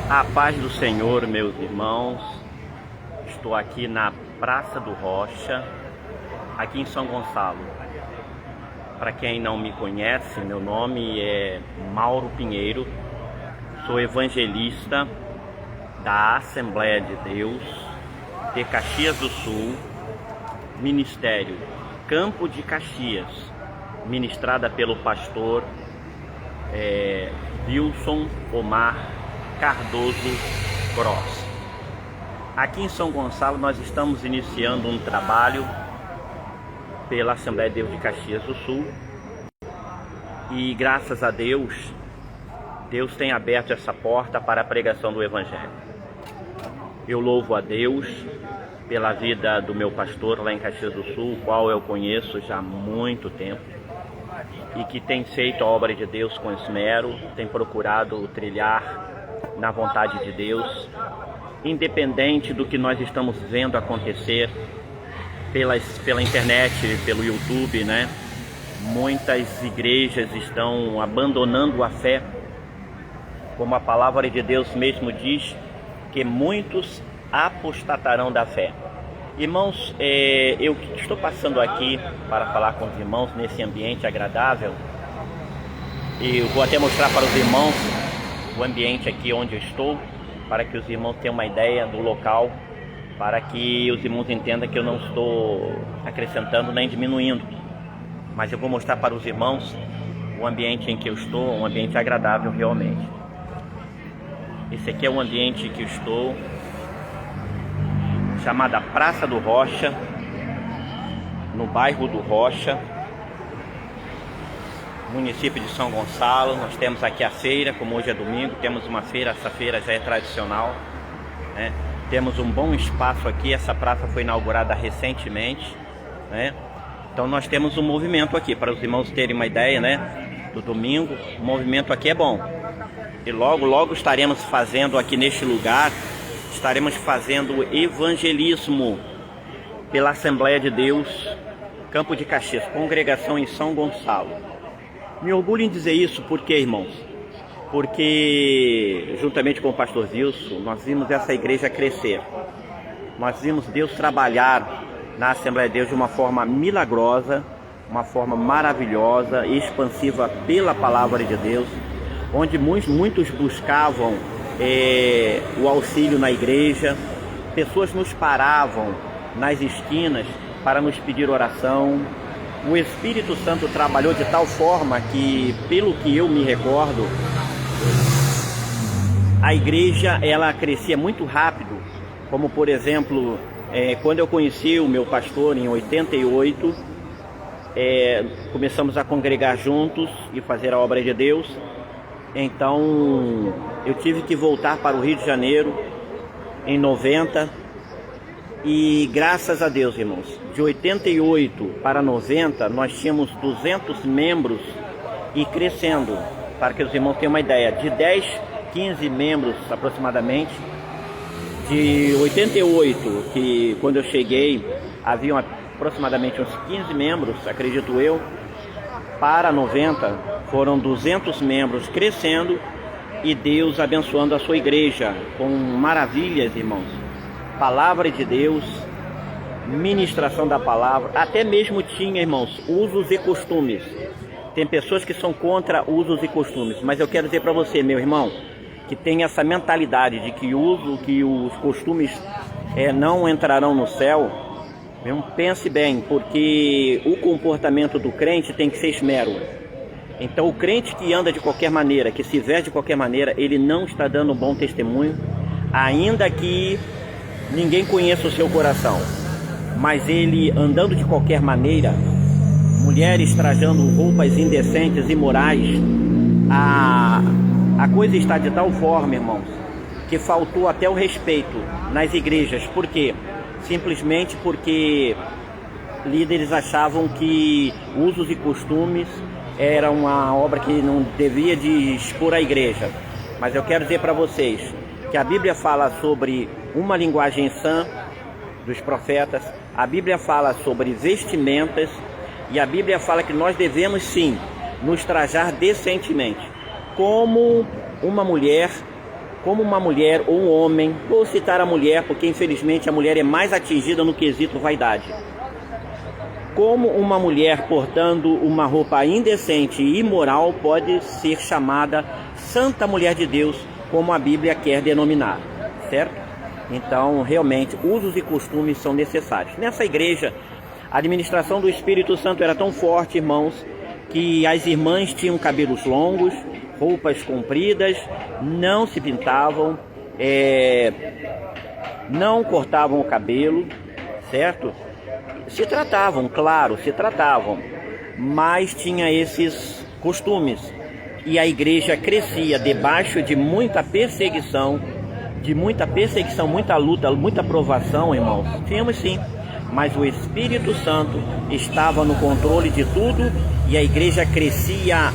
A paz do Senhor, meus irmãos. Estou aqui na Praça do Rocha, aqui em São Gonçalo. Para quem não me conhece, meu nome é Mauro Pinheiro. Sou evangelista da Assembleia de Deus de Caxias do Sul, Ministério Campo de Caxias, ministrada pelo pastor Wilson Omar Cardoso Cross. Aqui em São Gonçalo nós estamos iniciando um trabalho pela Assembleia de Deus de Caxias do Sul e graças a Deus, Deus tem aberto essa porta para a pregação do Evangelho. Eu louvo a Deus pela vida do meu pastor lá em Caxias do Sul, o qual eu conheço já há muito tempo e que tem feito a obra de Deus com esmero, tem procurado trilhar na vontade de Deus, independente do que nós estamos vendo acontecer pela internet, pelo YouTube, né? Muitas igrejas estão abandonando a fé, como a palavra de Deus mesmo diz, que muitos apostatarão da fé. Irmãos, eu estou passando aqui para falar com os irmãos nesse ambiente agradável. E eu vou até mostrar para os irmãos o ambiente aqui onde eu estou, para que os irmãos tenham uma ideia do local, para que os irmãos entendam que eu não estou acrescentando nem diminuindo, mas eu vou mostrar para os irmãos o ambiente em que eu estou, um ambiente agradável realmente. Esse aqui é o ambiente que eu estou, chamada Praça do Rocha, no bairro do Rocha, município de São Gonçalo. Nós temos aqui a feira, como hoje é domingo, temos uma feira, essa feira já é tradicional, né? Temos um bom espaço aqui, essa praça foi inaugurada recentemente, né? Então nós temos um movimento aqui, para os irmãos terem uma ideia, né? Do domingo, o movimento aqui é bom. E logo estaremos fazendo aqui neste lugar, estaremos fazendo evangelismo pela Assembleia de Deus, Campo de Caxias, congregação em São Gonçalo. Me orgulho em dizer isso porque, irmãos, porque juntamente com o pastor Wilson, nós vimos essa igreja crescer. Nós vimos Deus trabalhar na Assembleia de Deus de uma forma milagrosa, uma forma maravilhosa e expansiva pela palavra de Deus, onde muitos buscavam o auxílio na igreja. Pessoas nos paravam nas esquinas para nos pedir oração. O Espírito Santo trabalhou de tal forma que, pelo que eu me recordo, a igreja ela crescia muito rápido, como por exemplo, quando eu conheci o meu pastor em 88, começamos a congregar juntos e fazer a obra de Deus. Então eu tive que voltar para o Rio de Janeiro em 90 e graças a Deus, irmãos, de 88 para 90 nós tínhamos 200 membros e crescendo. Para que os irmãos tenham uma ideia, de 10, 15 membros aproximadamente. De 88, que quando eu cheguei haviam aproximadamente uns 15 membros, acredito eu, para 90 foram 200 membros crescendo e Deus abençoando a sua igreja com maravilhas, irmãos. Palavra de Deus, ministração da palavra, até mesmo tinha, irmãos, usos e costumes. Tem pessoas que são contra usos e costumes, mas eu quero dizer para você, meu irmão, que tem essa mentalidade de que os costumes não entrarão no céu. Pense bem, porque o comportamento do crente tem que ser esmero. Então o crente que anda de qualquer maneira, que se veste de qualquer maneira, ele não está dando um bom testemunho, ainda que ninguém conheça o seu coração. Mas ele andando de qualquer maneira, mulheres trajando roupas indecentes e imorais, a coisa está de tal forma, irmãos, que faltou até o respeito nas igrejas. Por quê? Simplesmente porque líderes achavam que usos e costumes era uma obra que não devia de expor a igreja. Mas eu quero dizer para vocês que a Bíblia fala sobre uma linguagem sã dos profetas, a Bíblia fala sobre vestimentas e a Bíblia fala que nós devemos sim nos trajar decentemente, como uma mulher como uma mulher ou um homem, vou citar a mulher porque infelizmente a mulher é mais atingida no quesito vaidade. Como uma mulher portando uma roupa indecente e imoral pode ser chamada Santa Mulher de Deus, como a Bíblia quer denominar, certo? Então, realmente, usos e costumes são necessários. Nessa igreja, a administração do Espírito Santo era tão forte, irmãos, que as irmãs tinham cabelos longos, roupas compridas, não se pintavam, não cortavam o cabelo, certo? Se tratavam, claro, mas tinha esses costumes. E a igreja crescia debaixo de muita perseguição, muita luta, muita provação, irmãos. Tínhamos sim, mas o Espírito Santo estava no controle de tudo e a igreja crescia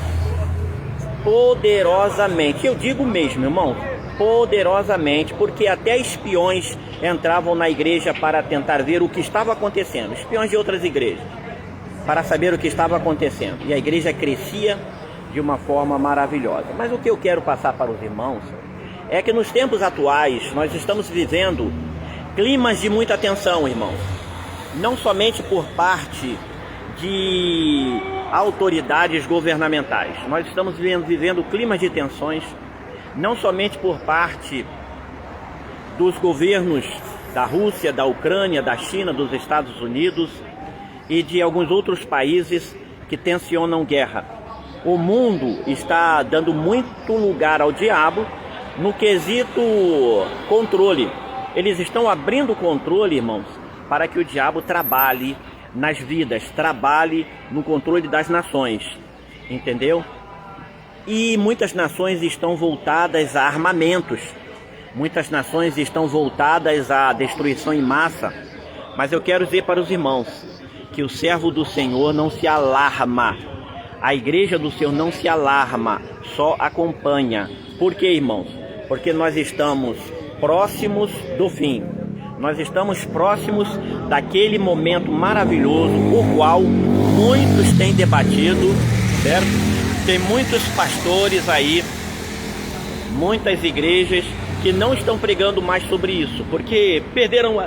poderosamente. Eu digo mesmo, irmão, poderosamente, porque até espiões entravam na igreja para tentar ver o que estava acontecendo, espiões de outras igrejas, para saber o que estava acontecendo. E a igreja crescia de uma forma maravilhosa. Mas o que eu quero passar para os irmãos é que nos tempos atuais nós estamos vivendo climas de muita tensão, irmãos. Não somente por parte de autoridades governamentais. Nós estamos vivendo climas de tensões, não somente por parte dos governos da Rússia, da Ucrânia, da China, dos Estados Unidos e de alguns outros países que tensionam guerra. O mundo está dando muito lugar ao diabo no quesito controle. Eles estão abrindo o controle, irmãos, para que o diabo trabalhe nas vidas, trabalhe no controle das nações, entendeu? E muitas nações estão voltadas a armamentos, muitas nações estão voltadas à destruição em massa. Mas eu quero dizer para os irmãos que o servo do Senhor não se alarma, a igreja do Senhor não se alarma, só acompanha. Por quê, irmãos? Porque nós estamos próximos do fim. Nós estamos próximos daquele momento maravilhoso, o qual muitos têm debatido, certo? Tem muitos pastores aí, muitas igrejas que não estão pregando mais sobre isso, porque perderam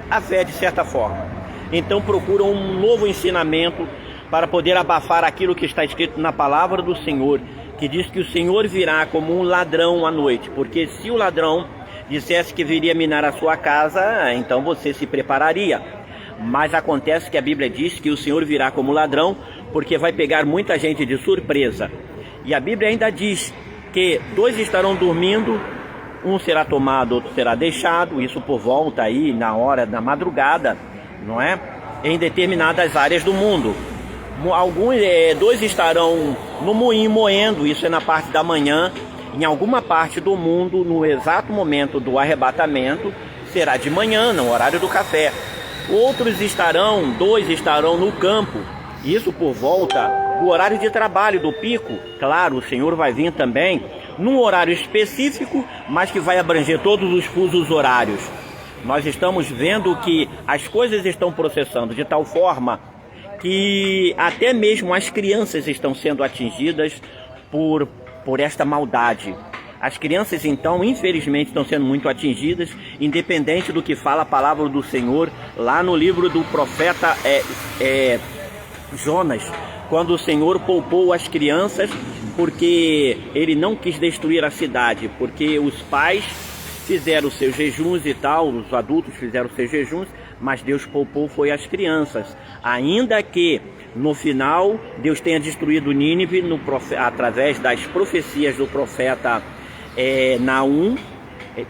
a fé de certa forma. Então procuram um novo ensinamento para poder abafar aquilo que está escrito na palavra do Senhor, que diz que o Senhor virá como um ladrão à noite, porque se o ladrão dissesse que viria minar a sua casa, então você se prepararia. Mas acontece que a Bíblia diz que o Senhor virá como ladrão, porque vai pegar muita gente de surpresa. E a Bíblia ainda diz que 2 estarão dormindo, um será tomado, outro será deixado, isso por volta aí na hora da madrugada, não é? Em determinadas áreas do mundo. Alguns, 2 estarão no moinho moendo, isso é na parte da manhã. Em alguma parte do mundo, no exato momento do arrebatamento, será de manhã, no horário do café. Outros 2 estarão no campo, isso por volta do horário de trabalho, do pico. Claro, o Senhor vai vir também num horário específico, mas que vai abranger todos os fusos horários. Nós estamos vendo que as coisas estão processando de tal forma que até mesmo as crianças estão sendo atingidas por esta maldade. As crianças, então, infelizmente, estão sendo muito atingidas, independente do que fala a palavra do Senhor, lá no livro do profeta Jonas, quando o Senhor poupou as crianças, porque ele não quis destruir a cidade, porque os pais fizeram seus jejuns e tal, os adultos fizeram seus jejuns, mas Deus poupou foi as crianças, ainda que no final Deus tenha destruído Nínive através das profecias do profeta Naum.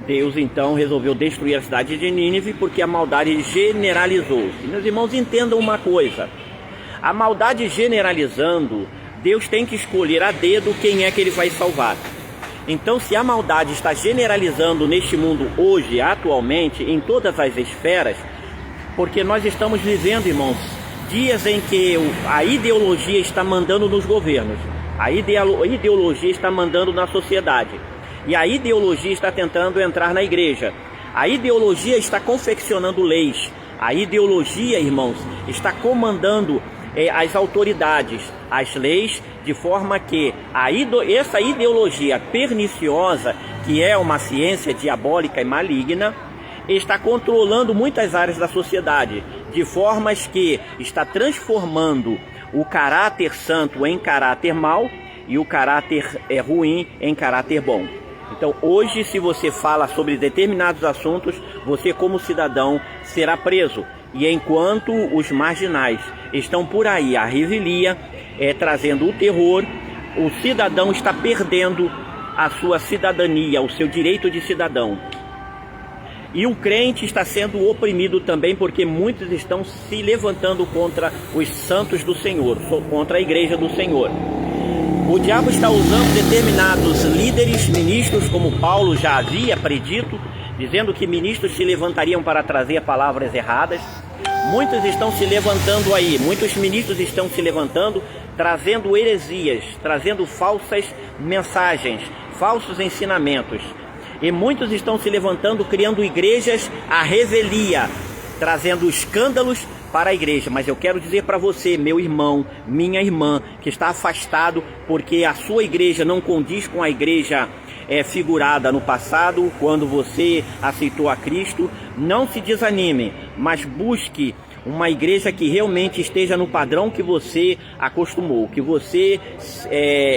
Deus então resolveu destruir a cidade de Nínive porque a maldade generalizou-se. Meus irmãos, entendam uma coisa: a maldade generalizando, Deus tem que escolher a dedo quem é que ele vai salvar. Então, se a maldade está generalizando neste mundo hoje, atualmente, em todas as esferas, porque nós estamos vivendo, irmãos, dias em que a ideologia está mandando nos governos, a ideologia está mandando na sociedade, e a ideologia está tentando entrar na igreja, a ideologia está confeccionando leis, a ideologia, irmãos, está comandando as autoridades, as leis, de forma que essa ideologia perniciosa que é uma ciência diabólica e maligna, está controlando muitas áreas da sociedade, de formas que está transformando o caráter santo em caráter mau e o caráter ruim em caráter bom. Então hoje, se você fala sobre determinados assuntos, você como cidadão será preso. E enquanto os marginais estão por aí, a revelia, trazendo o terror, o cidadão está perdendo a sua cidadania, o seu direito de cidadão. E o crente está sendo oprimido também, porque muitos estão se levantando contra os santos do Senhor, contra a igreja do Senhor. O diabo está usando determinados líderes, ministros, como Paulo já havia predito, dizendo que ministros se levantariam para trazer palavras erradas. Muitos estão se levantando aí, muitos ministros estão se levantando, trazendo heresias, trazendo falsas mensagens, falsos ensinamentos. E muitos estão se levantando, criando igrejas à revelia, trazendo escândalos para a igreja. Mas eu quero dizer para você, meu irmão, minha irmã, que está afastado porque a sua igreja não condiz com a igreja figurada no passado, quando você aceitou a Cristo, não se desanime, mas busque uma igreja que realmente esteja no padrão que você acostumou, que você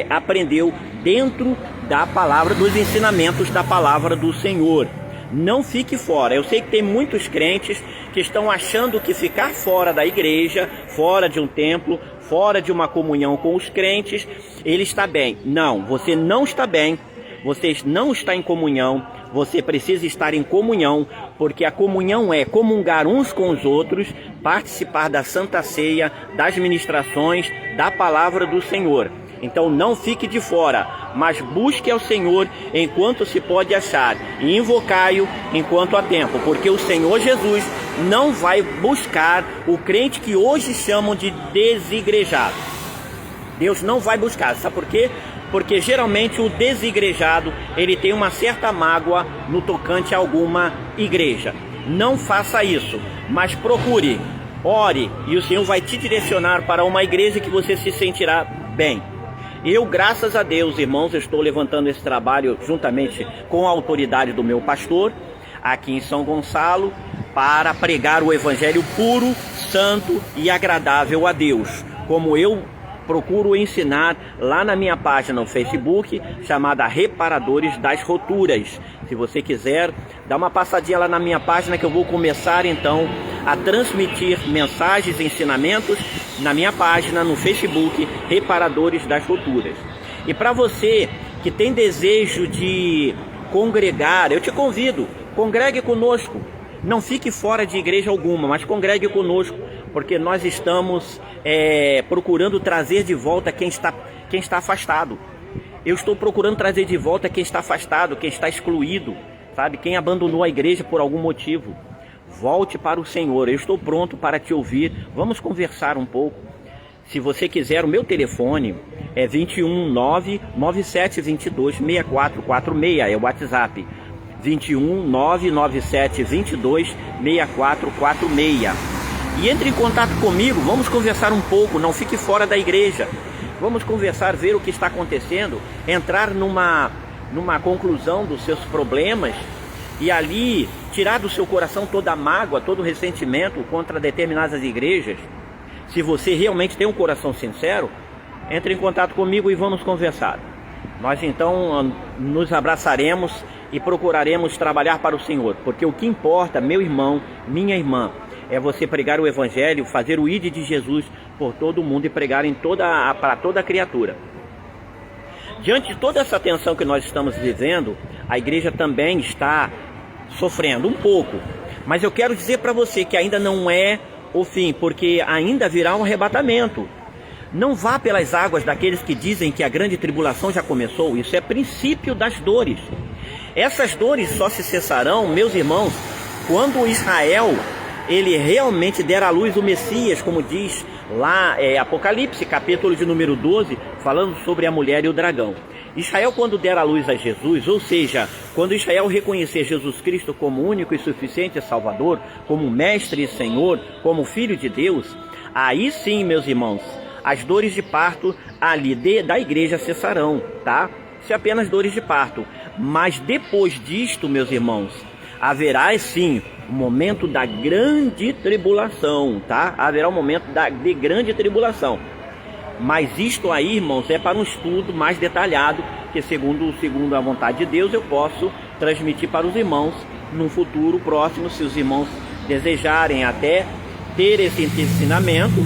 aprendeu dentro da palavra, dos ensinamentos da palavra do Senhor. Não fique fora. Eu sei que tem muitos crentes que estão achando que ficar fora da igreja, fora de um templo, fora de uma comunhão com os crentes, ele está bem. Não, você não está bem. Você não está em comunhão, você precisa estar em comunhão, porque a comunhão é comungar uns com os outros, participar da Santa Ceia, das ministrações, da palavra do Senhor. Então não fique de fora, mas busque ao Senhor enquanto se pode achar, e invocai-o enquanto há tempo, porque o Senhor Jesus não vai buscar o crente que hoje chamam de desigrejado. Deus não vai buscar, sabe por quê? Porque geralmente o desigrejado, ele tem uma certa mágoa no tocante a alguma igreja. Não faça isso, mas procure, ore, e o Senhor vai te direcionar para uma igreja que você se sentirá bem. Eu, graças a Deus, irmãos, estou levantando esse trabalho juntamente com a autoridade do meu pastor, aqui em São Gonçalo, para pregar o evangelho puro, santo e agradável a Deus, como eu procuro ensinar lá na minha página no Facebook, chamada Reparadores das Roturas. Se você quiser, dá uma passadinha lá na minha página, que eu vou começar então a transmitir mensagens e ensinamentos na minha página no Facebook, Reparadores das Roturas. E para você que tem desejo de congregar, eu te convido, congregue conosco. Não fique fora de igreja alguma, mas congregue conosco, porque nós estamos procurando trazer de volta quem está afastado. Eu estou procurando trazer de volta quem está afastado, quem está excluído, sabe? Quem abandonou a igreja por algum motivo. Volte para o Senhor, eu estou pronto para te ouvir. Vamos conversar um pouco. Se você quiser, o meu telefone é 21 99722 6446, é o WhatsApp. 21 997 22 6446. E entre em contato comigo, vamos conversar um pouco, não fique fora da igreja. Vamos conversar, ver o que está acontecendo, entrar numa conclusão dos seus problemas e ali tirar do seu coração toda a mágoa, todo o ressentimento contra determinadas igrejas. Se você realmente tem um coração sincero, entre em contato comigo e vamos conversar. Nós então nos abraçaremos e procuraremos trabalhar para o Senhor, porque o que importa, meu irmão, minha irmã, é você pregar o evangelho, fazer o ID de Jesus por todo o mundo e pregar para toda a criatura. Diante de toda essa tensão que nós estamos vivendo, a igreja também está sofrendo um pouco, mas eu quero dizer para você que ainda não é o fim, porque ainda virá um arrebatamento. Não vá pelas águas daqueles que dizem que a grande tribulação já começou. Isso é princípio das dores. Essas dores só se cessarão, meus irmãos, quando Israel ele realmente der à luz o Messias, como diz lá Apocalipse, capítulo de número 12, falando sobre a mulher e o dragão. Israel, quando der à luz a Jesus, ou seja, quando Israel reconhecer Jesus Cristo como único e suficiente Salvador, como Mestre e Senhor, como Filho de Deus, aí sim, meus irmãos, as dores de parto ali da igreja cessarão, tá? Isso é apenas dores de parto. Mas depois disto, meus irmãos, haverá sim o momento da grande tribulação, tá? Haverá um momento de grande tribulação. Mas isto aí, irmãos, é para um estudo mais detalhado, que segundo a vontade de Deus, eu posso transmitir para os irmãos num futuro próximo. Se os irmãos desejarem até ter esse ensinamento,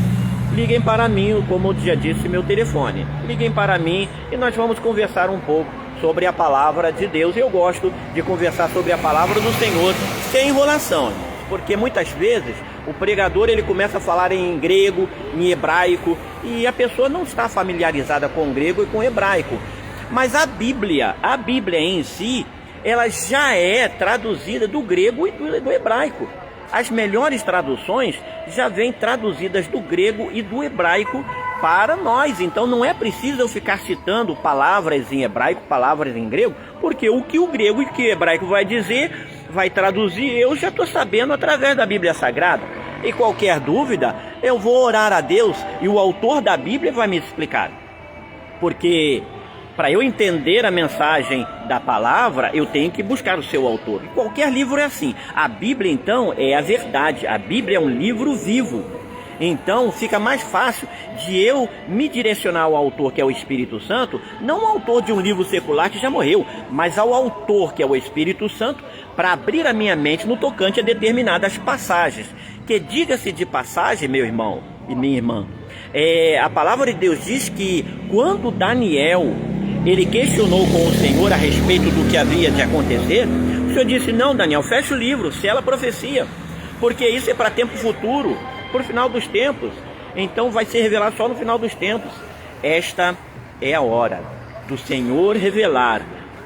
liguem para mim, como eu já disse, meu telefone. Liguem para mim e nós vamos conversar um pouco sobre a palavra de Deus. Eu gosto de conversar sobre a palavra do Senhor sem enrolação, porque muitas vezes o pregador ele começa a falar em grego, em hebraico, e a pessoa não está familiarizada com o grego e com o hebraico. Mas a Bíblia em si, ela já é traduzida do grego e do hebraico. As melhores traduções já vêm traduzidas do grego e do hebraico para nós. Então não é preciso eu ficar citando palavras em hebraico, palavras em grego, porque o que o grego e o que o hebraico vai dizer, vai traduzir, eu já estou sabendo através da Bíblia Sagrada. E qualquer dúvida, eu vou orar a Deus e o autor da Bíblia vai me explicar. Porque para eu entender a mensagem da palavra, eu tenho que buscar o seu autor. E qualquer livro é assim. A Bíblia, então, é a verdade. A Bíblia é um livro vivo. Então, fica mais fácil de eu me direcionar ao autor, que é o Espírito Santo, não ao autor de um livro secular que já morreu, mas ao autor, que é o Espírito Santo, para abrir a minha mente no tocante a determinadas passagens. Que, diga-se de passagem, meu irmão e minha irmã, a palavra de Deus diz que quando Daniel ele questionou com o Senhor a respeito do que havia de acontecer, o Senhor disse: não, Daniel, fecha o livro, sela a profecia, porque isso é para tempo futuro, para o final dos tempos. Então vai ser revelado só no final dos tempos. Esta é a hora do Senhor revelar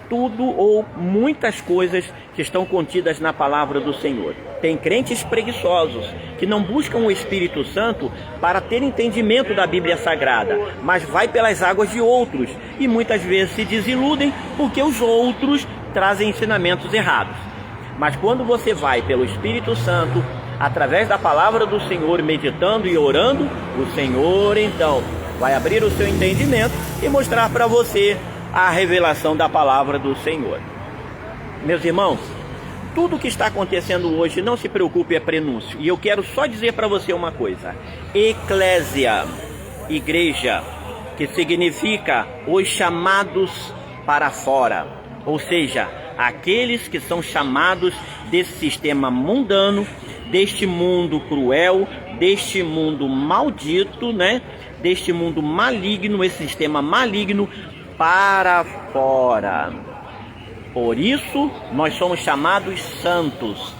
tudo ou muitas coisas que estão contidas na palavra do Senhor. Tem crentes preguiçosos que não buscam o Espírito Santo para ter entendimento da Bíblia Sagrada, mas vai pelas águas de outros e muitas vezes se desiludem porque os outros trazem ensinamentos errados. Mas quando você vai pelo Espírito Santo, através da palavra do Senhor, meditando e orando, o Senhor então vai abrir o seu entendimento e mostrar para você a revelação da palavra do Senhor. Meus irmãos, tudo o que está acontecendo hoje, não se preocupe, é prenúncio. E eu quero só dizer para você uma coisa: eclésia, igreja, que significa os chamados para fora, ou seja, aqueles que são chamados desse sistema mundano, deste mundo cruel, deste mundo maldito, né? Deste mundo maligno, esse sistema maligno, para fora. Por isso nós somos chamados santos.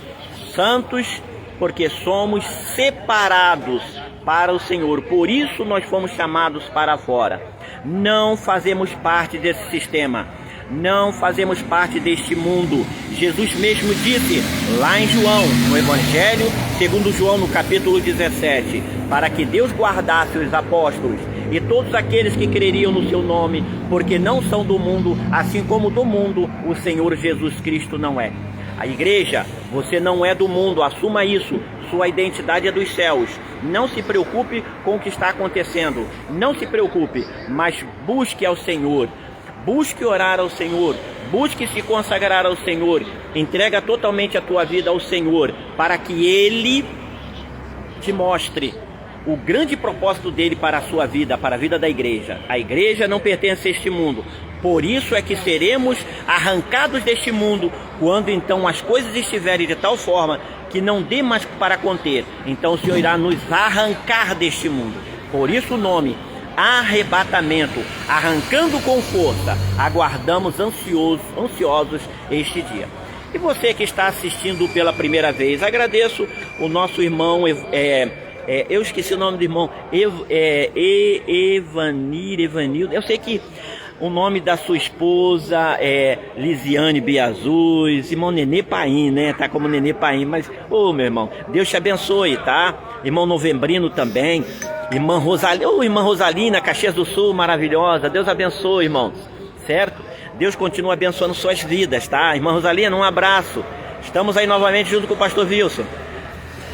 Santos porque somos separados para o Senhor. Por isso nós fomos chamados para fora. Não fazemos parte desse sistema. Não fazemos parte deste mundo. Jesus mesmo disse lá em João, no Evangelho segundo João, no capítulo 17, para que Deus guardasse os apóstolos e todos aqueles que creriam no seu nome, porque não são do mundo, assim como do mundo o Senhor Jesus Cristo não é. A igreja, você não é do mundo, assuma isso. Sua identidade é dos céus. Não se preocupe com o que está acontecendo. Não se preocupe, mas busque ao Senhor. Busque orar ao Senhor. Busque se consagrar ao Senhor. Entrega totalmente a tua vida ao Senhor, para que Ele te mostre o grande propósito dele para a sua vida, para a vida da igreja. A igreja não pertence a este mundo. Por isso é que seremos arrancados deste mundo, quando então as coisas estiverem de tal forma que não dê mais para conter. Então o Senhor irá nos arrancar deste mundo. Por isso o nome, arrebatamento, arrancando com força. Aguardamos ansiosos este dia. E você que está assistindo pela primeira vez, agradeço o nosso irmão, eu esqueci o nome do irmão, Evanildo. Eu sei que o nome da sua esposa é Lisiane Biazuz, irmão Nenê Paim, né? Tá como Nenê Paim, mas, meu irmão, Deus te abençoe, tá? Irmão Novembrino também, irmã Rosalina, Caxias do Sul, maravilhosa, Deus abençoe, irmãos, certo? Deus continua abençoando suas vidas, tá? Irmã Rosalina, um abraço. Estamos aí novamente junto com o pastor Wilson.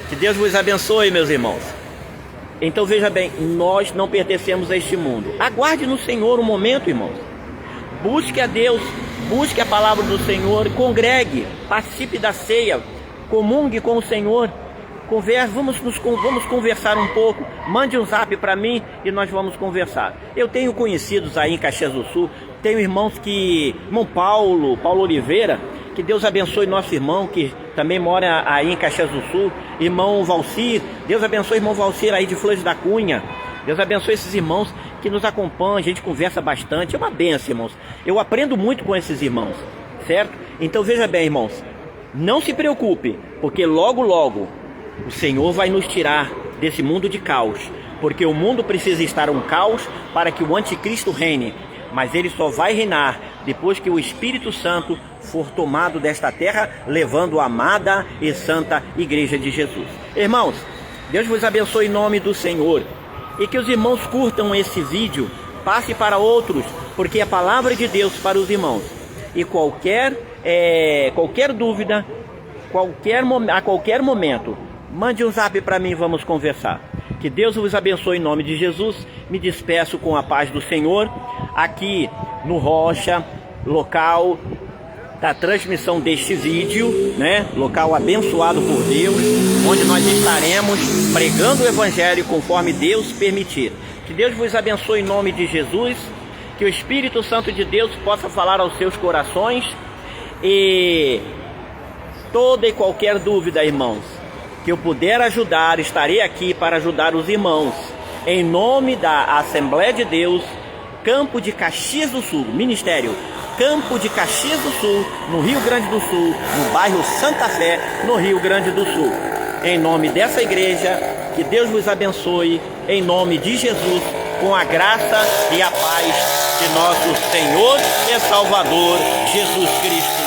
Que Deus vos abençoe, meus irmãos. Então veja bem, nós não pertencemos a este mundo. Aguarde no Senhor um momento, irmãos. Busque a Deus, busque a palavra do Senhor, congregue, participe da ceia, comungue com o Senhor, vamos conversar um pouco, mande um zap para mim e nós vamos conversar. Eu tenho conhecidos aí em Caxias do Sul, tenho irmãos irmão Paulo Oliveira, que Deus abençoe nosso irmão, que também mora aí em Caxias do Sul, irmão Valcir, Deus abençoe irmão Valcir aí de Flores da Cunha, Deus abençoe esses irmãos que nos acompanham, a gente conversa bastante, é uma benção, irmãos, eu aprendo muito com esses irmãos, certo? Então veja bem, irmãos, não se preocupe, porque logo logo o Senhor vai nos tirar desse mundo de caos, porque o mundo precisa estar um caos para que o anticristo reine, mas ele só vai reinar depois que o Espírito Santo for tomado desta terra, levando a amada e santa Igreja de Jesus. Irmãos, Deus vos abençoe em nome do Senhor, e que os irmãos curtam esse vídeo, passe para outros, porque é a palavra de Deus para os irmãos. E qualquer dúvida, a qualquer momento, mande um zap para mim, vamos conversar. Que Deus vos abençoe em nome de Jesus. Me despeço com a paz do Senhor, aqui no Rocha, local da transmissão deste vídeo, né? Local abençoado por Deus, onde nós estaremos pregando o Evangelho conforme Deus permitir. Que Deus vos abençoe em nome de Jesus, que o Espírito Santo de Deus possa falar aos seus corações, e toda e qualquer dúvida, irmãos, que eu puder ajudar, estarei aqui para ajudar os irmãos, em nome da Assembleia de Deus, Campo de Caxias do Sul, Ministério Campo de Caxias do Sul, no Rio Grande do Sul, no bairro Santa Fé, no Rio Grande do Sul. Em nome dessa igreja, que Deus vos abençoe, em nome de Jesus, com a graça e a paz de nosso Senhor e Salvador Jesus Cristo.